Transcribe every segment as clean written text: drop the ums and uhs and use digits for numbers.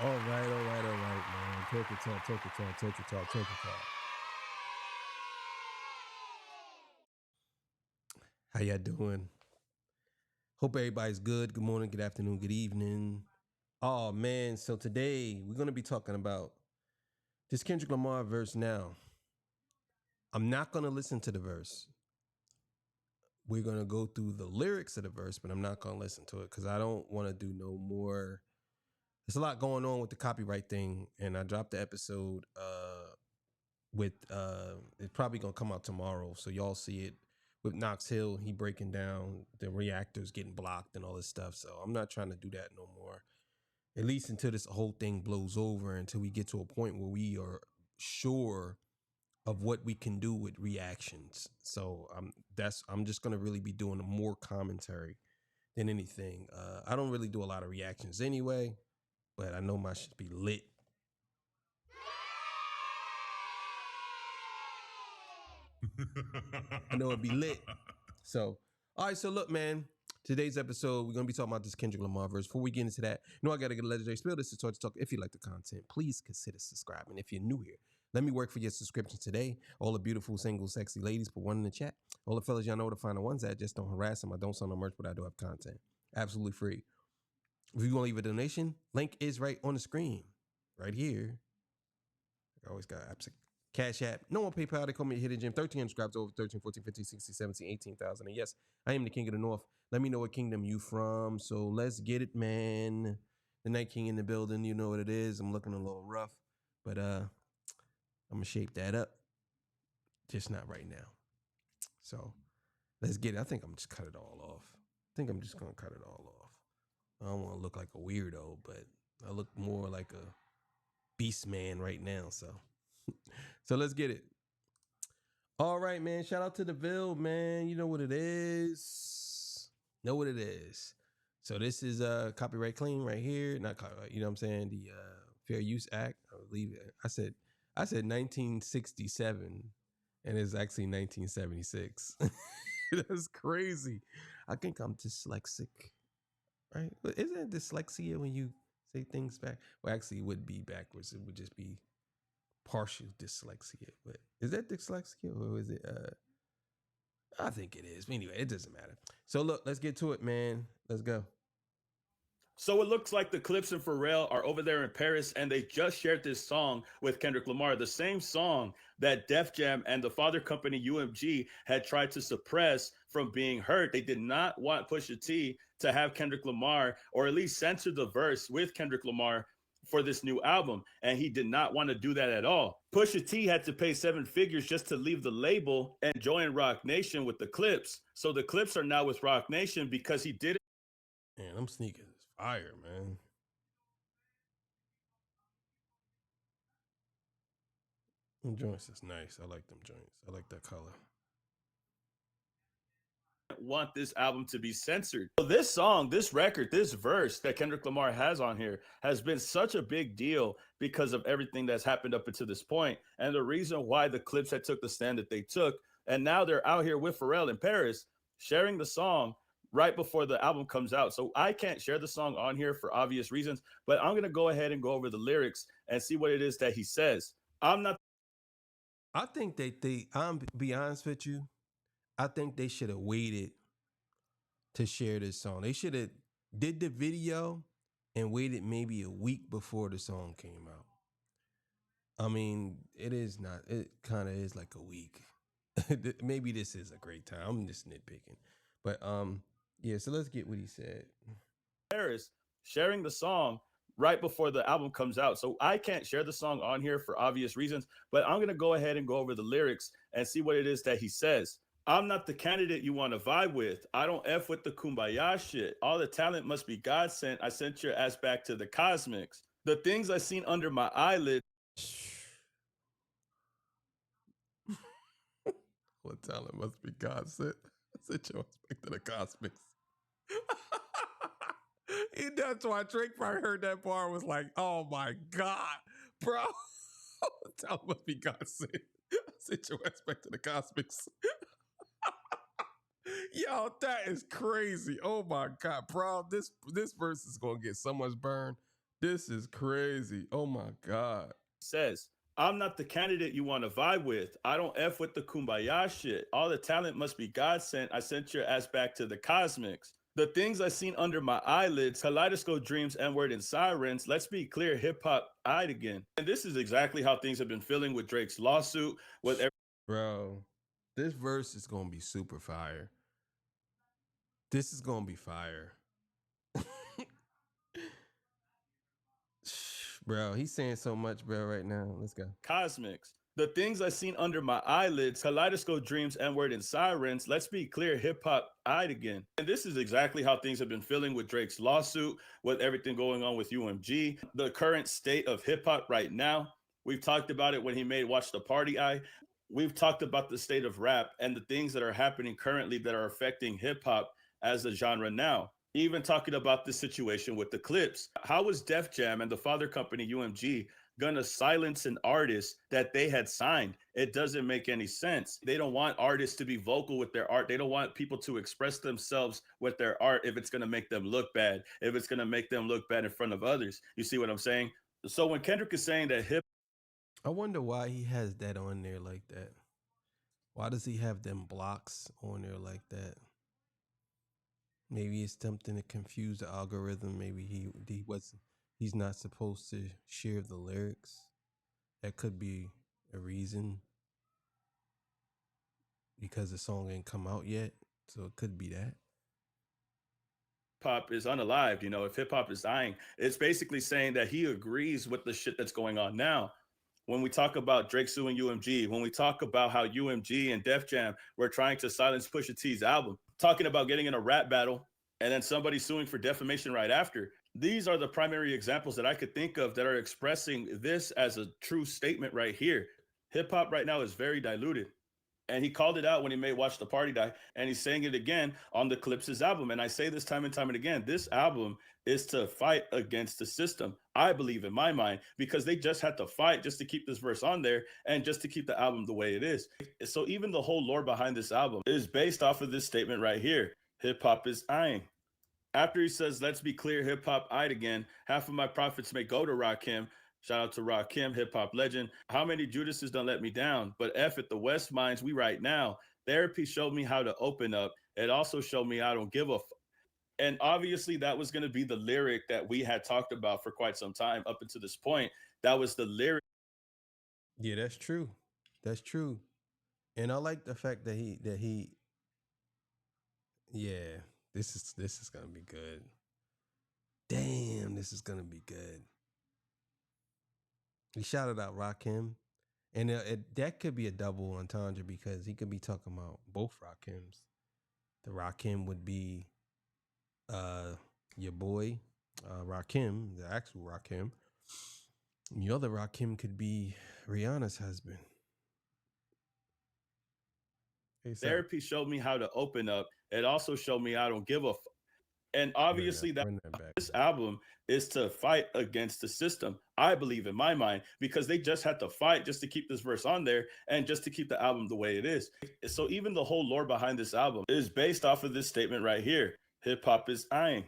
All right, man. Turkey talk. How y'all doing? Hope everybody's good. Good morning, good afternoon, good evening. Oh man, so today we're gonna be talking about this Kendrick Lamar verse now. I'm not gonna listen to the verse. We're gonna go through the lyrics of the verse, but I'm not gonna listen to it because I don't want to do no more. There's a lot going on with the copyright thing, and I dropped the episode with it's probably gonna come out tomorrow, so y'all see it with Knox Hill. He breaking down the reactors getting blocked and all this stuff. So I'm not trying to do that no more. At least until this whole thing blows over, until we get to a point where we are sure of what we can do with reactions. So I'm just gonna really be doing a more commentary than anything. I don't really do a lot of reactions anyway, but I know my should be lit. I know it'd be lit. So, all right. So look, man. Today's episode, we're gonna be talking about this Kendrick Lamar verse. Before we get into that, I gotta get a legendary spill. This is Torch Talk. If you like the content, please consider subscribing. If you're new here, let me work for your subscription today. All the beautiful, single, sexy ladies, put one in the chat. All the fellas, y'all know where to find the ones that just don't harass them. I don't sell no merch, but I do have content. Absolutely free. If you want to leave a donation, link is right on the screen, right here. I always got apps. Cash App. No one PayPal. They call me a hidden gem. 13 subscribers over 13, 14, 15, 16, 17, 18,000. And yes, I am the king of the north. Let me know what kingdom you from. So let's get it, man. The Night King in the building. You know what it is. I'm looking a little rough. But I'm going to shape that up. Just not right now. So let's get it. I think I'm just cut it all off. I think I'm just going to cut it all off. I don't want to look like a weirdo, but I look more like a beast man right now. So let's get it. All right, man. Shout out to the Ville, man. You know what it is. So this is copyright clean right here. Not copyright, you know what I'm saying? The Fair Use Act. I believe it. I said 1967, and it's actually 1976. That's crazy. I think I'm dyslexic, right? But isn't it dyslexia when you say things back? Well, actually, it would be backwards. It would just be partial dyslexia. But is that dyslexia or is it I think it is. But anyway, it doesn't matter. So look, let's get to it, man. Let's go. So it looks like the Clipse and Pharrell are over there in Paris, and they just shared this song with Kendrick Lamar, the same song that Def Jam and the father company UMG had tried to suppress from being heard. They did not want Pusha T to have Kendrick Lamar, or at least censor the verse with Kendrick Lamar for this new album, and he did not want to do that at all. Pusha T had to pay 7 figures just to leave the label and join Roc Nation with the Clipse. So the Clipse are now with Roc Nation because he did it. Man, I'm sneaking fire, man. Them joints is nice. I like them joints. I like that color. Want this album to be censored. So this song, this record, this verse that Kendrick Lamar has on here has been such a big deal because of everything that's happened up until this point, and the reason why the Clipse had took the stand that they took, and now they're out here with Pharrell in Paris sharing the song right before the album comes out. So I can't share the song on here for obvious reasons, but I'm gonna go ahead and go over the lyrics and see what it is that he says. I think I'm be honest with you, I think they should have waited to share this song. They should have did the video and waited maybe a week before the song came out. I mean, it kind of is like a week. Maybe this is a great time. I'm just nitpicking. But yeah, so let's get what he said. Paris sharing the song right before the album comes out. So I can't share the song on here for obvious reasons, but I'm going to go ahead and go over the lyrics and see what it is that he says. I'm not the candidate you want to vibe with. I don't F with the kumbaya shit. All the talent must be God sent. I sent your ass back to the cosmics. The things I seen under my eyelid. What talent must be God sent? I sent your ass back to the cosmics. That's why Drake probably heard that bar and was like, oh my God, bro. Talent must be God sent. I sent your ass back to the cosmics. Yo, that is crazy. Oh my God, bro. This verse is gonna get so much burn. This is crazy. Oh my God. Says, I'm not the candidate you want to vibe with. I don't F with the kumbaya shit. All the talent must be God sent. I sent your ass back to the cosmics. The things I seen under my eyelids, kaleidoscope dreams, N-word and sirens. Let's be clear, hip hop eyed again. And this is exactly how things have been feeling with Drake's lawsuit, with Bro, this verse is gonna be super fire. This is gonna be fire. Bro, he's saying so much, bro, right now. Let's go. cosmics. The things I seen under my eyelids, kaleidoscope dreams, N-word and sirens. Let's be clear, hip hop eyed again. And this is exactly how things have been feeling with Drake's lawsuit, with everything going on with UMG, the current state of hip hop right now. We've talked about it when he made Watch the Party Eye. We've talked about the state of rap and the things that are happening currently that are affecting hip hop as a genre now. Even talking about this situation with the Clipse. How was Def Jam and the father company UMG gonna silence an artist that they had signed? It doesn't make any sense. They don't want artists to be vocal with their art. They don't want people to express themselves with their art if it's gonna make them look bad, if it's gonna make them look bad in front of others. You see what I'm saying? So when Kendrick is saying that hip I wonder why he has that on there like that. Why does he have them blocks on there like that? Maybe it's something to confuse the algorithm. Maybe he's not supposed to share the lyrics. That could be a reason because the song ain't come out yet. So it could be that. hop is unalived, if hip hop is dying, it's basically saying that he agrees with the shit that's going on now. When we talk about Drake suing UMG, when we talk about how UMG and Def Jam were trying to silence Pusha T's album, talking about getting in a rap battle and then somebody suing for defamation right after. These are the primary examples that I could think of that are expressing this as a true statement right here. Hip hop right now is very diluted. And he called it out when he made Watch the Party Die. And he's saying it again on the Clipse's album. And I say this time and time and again, this album is to fight against the system, I believe, in my mind, because they just had to fight just to keep this verse on there and just to keep the album the way it is. So even the whole lore behind this album is based off of this statement right here. Hip hop is eyeing. After he says, let's be clear, hip hop eyed again, half of my profits may go to Rakim. Shout out to Rakim, hip hop legend. How many Judases done let me down? But F at the West Minds, we right now. Therapy showed me how to open up. It also showed me I don't give a and obviously that was going to be the lyric that we had talked about for quite some time up until this point. That was the lyric. Yeah, that's true. That's true. And I like the fact that he yeah, this is gonna be good. Damn, this is gonna be good. He shouted out Rakim, and that could be a double entendre because he could be talking about both Rakims. The Rakim would be your boy Rakim, the actual Rakim. And the other Rakim could be Rihanna's husband. Therapy showed me how to open up. It also showed me I don't give a and obviously that this album is to fight against the system, I believe, in my mind, because they just had to fight just to keep this verse on there and just to keep the album the way it is. So even the whole lore behind this album is based off of this statement right here. Hip hop is eyeing.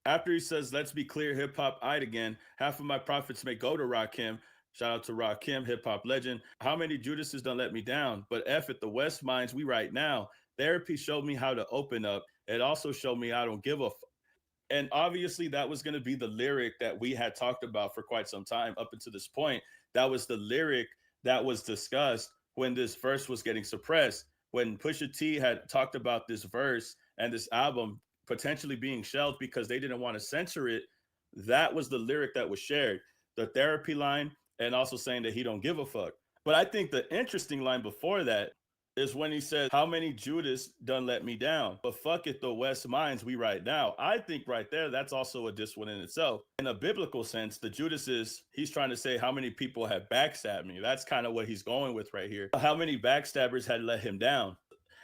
After he says, let's be clear, hip hop eyed again, half of my profits may go to Rakim. Shout out to Rakim, hip hop legend. How many Judases done let me down? But F at the West Minds, we right now. Therapy showed me how to open up. It also showed me I don't give a and obviously that was going to be the lyric that we had talked about for quite some time up until this point. That was the lyric that was discussed when this verse was getting suppressed, when Pusha T had talked about this verse and this album potentially being shelved because they didn't want to censor it. That was the lyric that was shared, the therapy line, and also saying that he don't give a fuck. But I think the interesting line before that is when he says, how many Judas done let me down? But fuck it, the West Minds, we right now. I think right there, that's also a diss one in itself. In a biblical sense, the Judas is, he's trying to say how many people have backstabbed me. That's kind of what he's going with right here. How many backstabbers had let him down?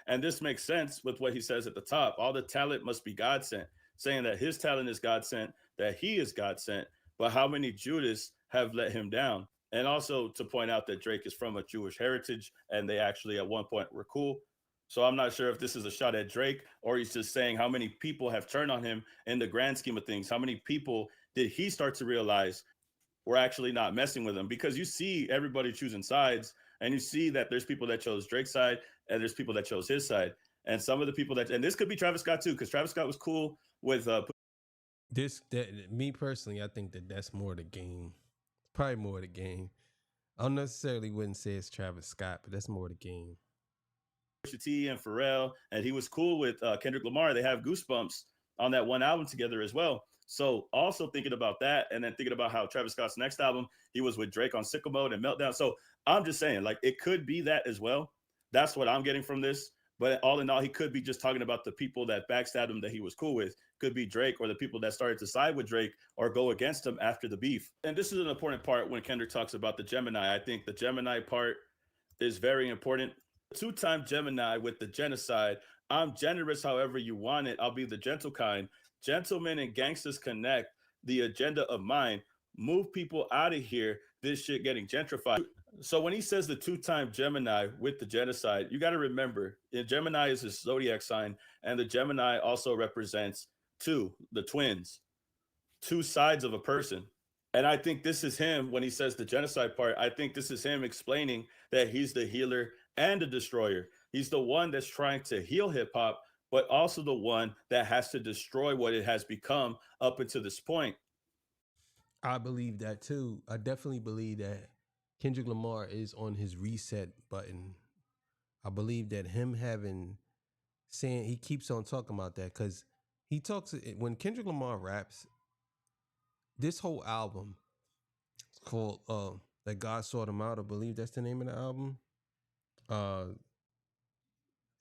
And this makes sense with what he says at the top. All the talent must be God sent, saying that his talent is God sent, that he is God sent. But how many Judas have let him down? And also to point out that Drake is from a Jewish heritage and they actually at one point were cool. So I'm not sure if this is a shot at Drake or he's just saying how many people have turned on him in the grand scheme of things, how many people did he start to realize we're actually not messing with him? Because you see everybody choosing sides, and you see that there's people that chose Drake's side and there's people that chose his side. And some of the people that, and this could be Travis Scott too, because Travis Scott was cool with Me personally, I think that that's more the game. Probably more the game. I don't necessarily wouldn't say it's Travis Scott, but that's more the game. Pusha T and Pharrell, and he was cool with Kendrick Lamar. They have Goosebumps on that one album together as well. So also thinking about that, and then thinking about how Travis Scott's next album, he was with Drake on Sicko Mode and Meltdown. So I'm just saying, like, it could be that as well. That's what I'm getting from this. But all in all, he could be just talking about the people that backstabbed him that he was cool with. Could be Drake, or the people that started to side with Drake or go against him after the beef. And this is an important part when Kendrick talks about the Gemini. I think the Gemini part is very important. Two-time Gemini with the genocide. I'm generous however you want it. I'll be the gentle kind. Gentlemen and gangsters connect. The agenda of mine. Move people out of here. This shit getting gentrified. So when he says the two-time Gemini with the genocide, you got to remember, Gemini is his zodiac sign, and the Gemini also represents the twins, two sides of a person. And I think this is him when he says the genocide part. I think this is him explaining that he's the healer and the destroyer. He's the one that's trying to heal hip hop, but also the one that has to destroy what it has become up until this point. I believe that too. I definitely believe that Kendrick Lamar is on his reset button. I believe that him saying, he keeps on talking about that because he talks, when Kendrick Lamar raps, this whole album is called That God Sought Him Out. I believe that's the name of the album.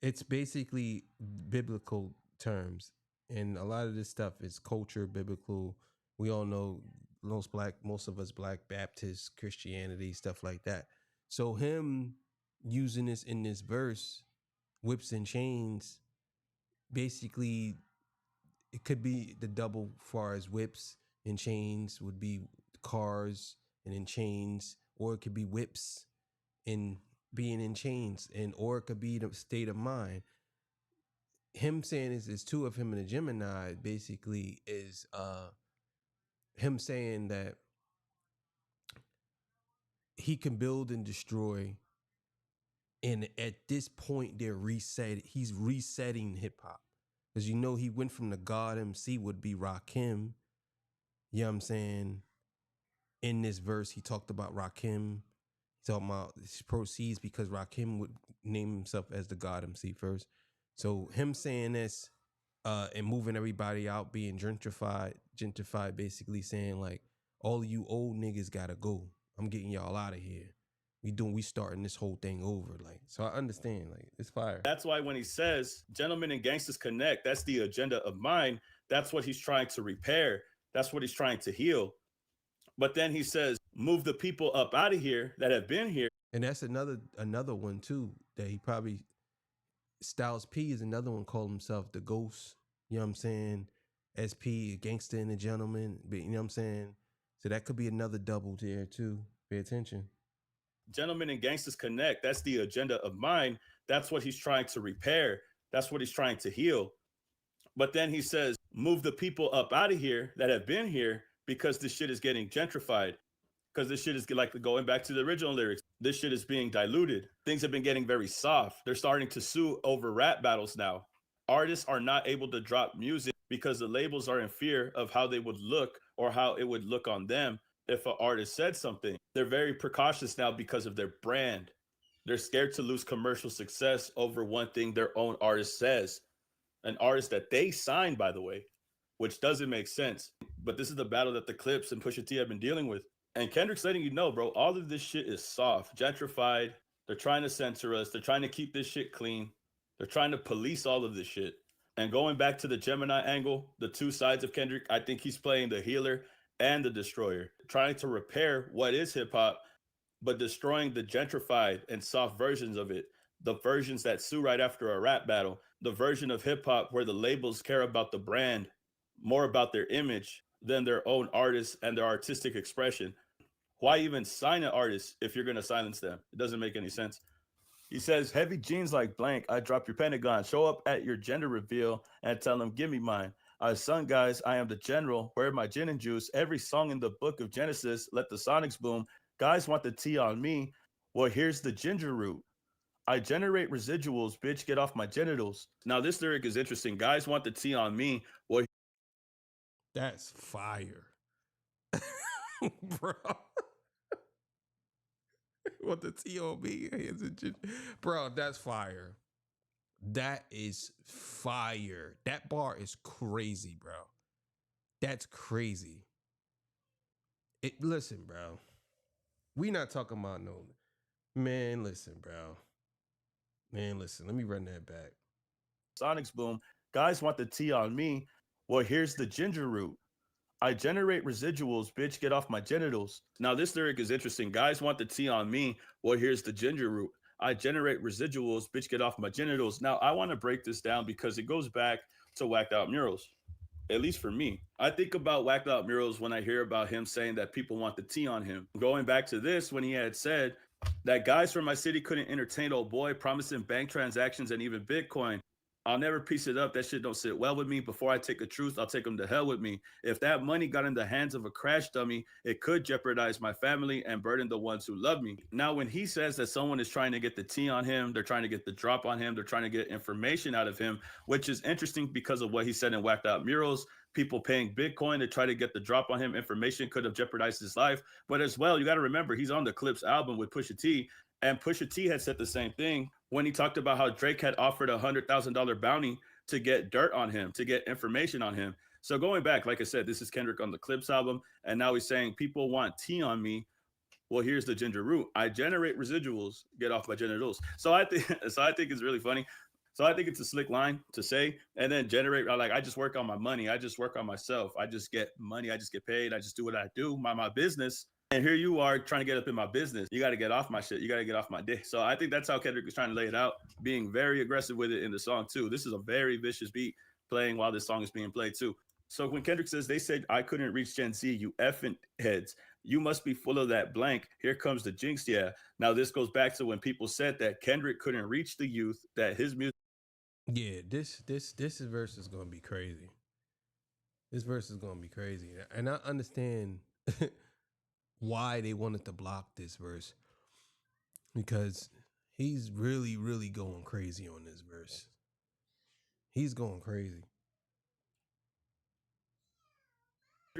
It's basically biblical terms, and a lot of this stuff is culture, biblical. We all know most of us Black Baptist, Christianity, stuff like that. So him using this in this verse, whips and chains, basically it could be the double far as whips and chains would be cars and in chains, or it could be whips and being in chains, and or it could be the state of mind. Him saying is two of him and the Gemini basically is him saying that he can build and destroy, and at this point he's resetting hip hop. Because he went from the God MC would be Rakim. You know what I'm saying? In this verse, he talked about Rakim. He's talking about this proceeds because Rakim would name himself as the God MC first. So him saying this and moving everybody out, being gentrified, basically saying like, all of you old niggas gotta go. I'm getting y'all out of here. We starting this whole thing over. Like, so I understand, like, it's fire. That's why when he says gentlemen and gangsters connect, that's the agenda of mine. That's what he's trying to repair. That's what he's trying to heal. But then he says, move the people up out of here that have been here. And that's another one too, that he probably, Styles P is another one, called himself the Ghost. You know what I'm saying? SP, Gangster and a Gentleman. But you know what I'm saying? So that could be another double there too. Pay attention. Gentlemen and gangsters connect. That's the agenda of mine. That's what he's trying to repair. That's what he's trying to heal. But then he says, move the people up out of here that have been here, because this shit is getting gentrified. Because this shit is, like, going back to the original lyrics, this shit is being diluted. Things have been getting very soft. They're starting to sue over rap battles now. Artists are not able to drop music because the labels are in fear of how they would look, or how it would look on them if an artist said something. They're very precautious now because of their brand. They're scared to lose commercial success over one thing their own artist says. An artist that they signed, by the way, which doesn't make sense. But this is the battle that the Clipse and Pusha T have been dealing with. And Kendrick's letting you know, bro, all of this shit is soft, gentrified. They're trying to censor us. They're trying to keep this shit clean. They're trying to police all of this shit. And going back to the Gemini angle, the two sides of Kendrick, I think he's playing the healer and the destroyer, trying to repair what is hip hop, but destroying the gentrified and soft versions of it, the versions that sue right after a rap battle, the version of hip hop where the labels care about the brand, more about their image than their own artists and their artistic expression. Why even sign an artist if you're going to silence them? It doesn't make any sense. He says, heavy jeans like blank, I drop your Pentagon. Show up at your gender reveal and tell them, give me mine. Son, guys, I am the general. Where my gin and juice? Every song in the book of Genesis, let the sonics boom. Guys want the tea on me. Well, here's the ginger root. I generate residuals, bitch, get off my genitals. Now, this lyric is interesting. Guys want the tea on me. Well, That's fire. Bro. What the T.O.B. Bro, that's fire. That is fire. That bar is crazy, bro. That's crazy. Listen, bro. We not talking about no man. Listen, bro. Man, listen. Let me run that back. sonics boom. Guys want the tea on me. Well, here's the ginger root. I generate residuals, bitch, get off my genitals. Now, this lyric is interesting. Guys want the tea on me. Well, here's the ginger root. I generate residuals, bitch, get off my genitals. Now, I want to break this down because it goes back to whacked out murals, at least for me. I think about whacked out murals when I hear about him saying that people want the tea on him. Going back to this, when he had said that guys from my city couldn't entertain old boy, promising bank transactions and even Bitcoin. I'll never piece it up. That shit don't sit well with me. Before I take a truth, I'll take them to hell with me. If that money got in the hands of a crash dummy, it could jeopardize my family and burden the ones who love me. Now, when he says that someone is trying to get the tea on him, they're trying to get the drop on him, they're trying to get information out of him, which is interesting because of what he said in Whacked Out Murals. People paying Bitcoin to try to get the drop on him. Information could have jeopardized his life. But as well, you got to remember, he's on the Clipse album with Pusha T. And Pusha T had said the same thing when he talked about how Drake had offered $100,000 bounty to get dirt on him, to get information on him. So going back, like I said, this is Kendrick on the Clipse album. And now he's saying people want tea on me. Well, here's the ginger root. I generate residuals, get off my genitals. So I think it's really funny. So I think it's a slick line to say, and then generate. Like I just work on my money. I just work on myself. I just get money. I just get paid. I just do what I do, my business. And here you are trying to get up in my business. You got to get off my shit. You got to get off my dick. So I think that's how Kendrick was trying to lay it out, being very aggressive with it in the song too. This is a very vicious beat playing while this song is being played too. So when Kendrick says they said I couldn't reach Gen Z, you effing heads. You must be full of that blank. Here comes the jinx. Yeah. Now this goes back to when people said that Kendrick couldn't reach the youth, that his music. Yeah, this verse is gonna be crazy. This verse is gonna be crazy, and I understand why they wanted to block this verse because he's really, really going crazy on this verse. He's going crazy.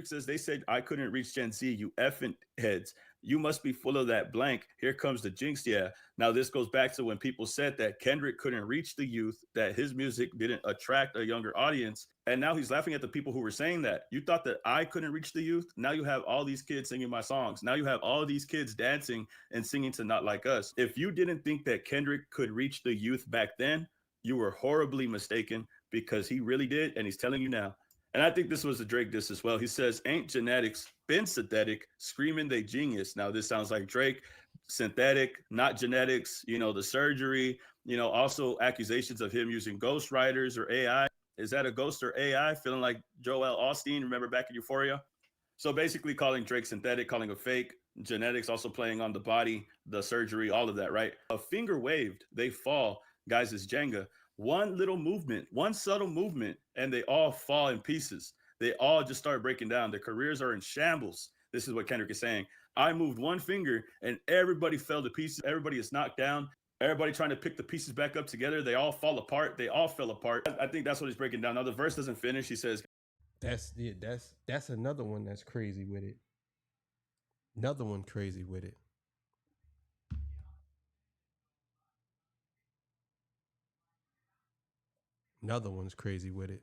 Says they said I couldn't reach Gen Z, you effing heads. You must be full of that blank. Here comes the jinx. Yeah. Now this goes back to when people said that Kendrick couldn't reach the youth, that his music didn't attract a younger audience. And now he's laughing at the people who were saying that. You thought that I couldn't reach the youth. Now you have all these kids singing my songs. Now you have all these kids dancing and singing to Not Like Us. If you didn't think that Kendrick could reach the youth back then, you were horribly mistaken because he really did. And he's telling you now. And I think this was a Drake diss as well. He says, ain't genetics been synthetic, screaming they genius. Now, this sounds like Drake, synthetic, not genetics, the surgery, also accusations of him using ghostwriters or AI. Is that a ghost or AI? Feeling like Joel Osteen, remember back in Euphoria? So basically calling Drake synthetic, calling a fake, genetics also playing on the body, the surgery, all of that, right? A finger waved, they fall. Guys, it's Jenga. One little movement, one subtle movement, and they all fall in pieces. They all just start breaking down. Their careers are in shambles. This is what Kendrick is saying. I moved one finger and everybody fell to pieces. Everybody is knocked down. Everybody trying to pick the pieces back up together. They all fall apart. They all fell apart. I think that's what he's breaking down. Now the verse doesn't finish. He says, That's another one that's crazy with it. Another one crazy with it. Another one's crazy with it.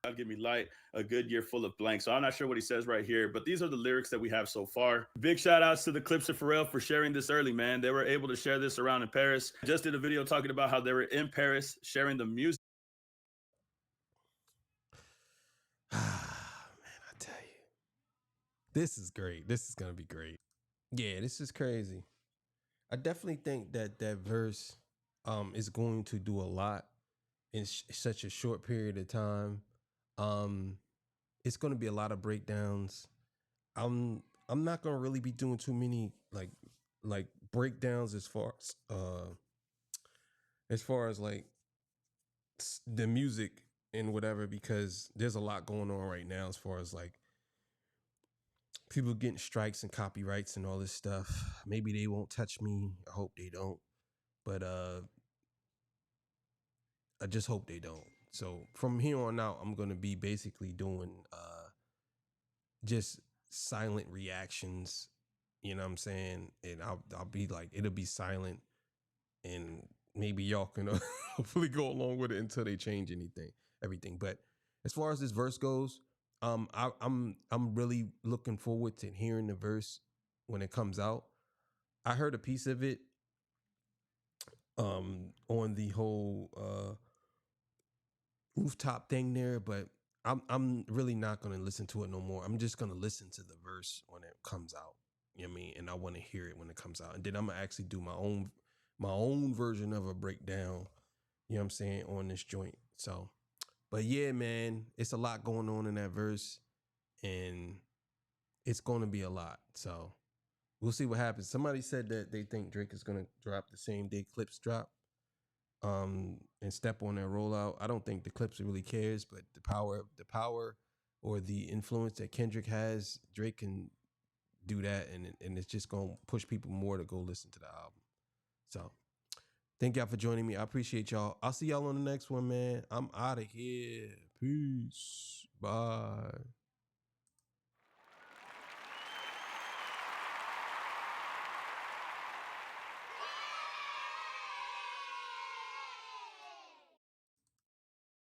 God give me light, a good year full of blanks. So I'm not sure what he says right here, but these are the lyrics that we have so far. Big shout outs to the Clipse of Pharrell for sharing this early, man. They were able to share this around in Paris. Just did a video talking about how they were in Paris sharing the music. Man, I tell you. This is great. This is going to be great. Yeah, this is crazy. I definitely think that verse is going to do a lot in such a short period of time. It's going to be a lot of breakdowns. I'm not going to really be doing too many like breakdowns as far as like the music and whatever, because there's a lot going on right now as far as like people getting strikes and copyrights and all this stuff. Maybe they won't touch me. I hope they don't. But I just hope they don't. So from here on out, I'm gonna be basically doing just silent reactions. You know what I'm saying? And I'll be like, it'll be silent, and maybe y'all can hopefully go along with it until they change everything. But as far as this verse goes, I'm really looking forward to hearing the verse when it comes out. I heard a piece of it on the whole rooftop thing there, but I'm really not gonna listen to it no more. I'm just gonna listen to the verse when it comes out. You know what I mean? And I want to hear it when it comes out. And then I'm gonna actually do my own version of a breakdown, you know what I'm saying, on this joint. So, but yeah, man, it's a lot going on in that verse, and it's gonna be a lot. So we'll see what happens. Somebody said that they think Drake is gonna drop the same day Clipse drop, and step on their rollout. I don't think the Clipse really cares, but the power or the influence that Kendrick has, Drake can do that, and it's just gonna push people more to go listen to the album. So thank y'all for joining me. I appreciate y'all. I'll see y'all on the next one, man. I'm out of here. Peace. Bye.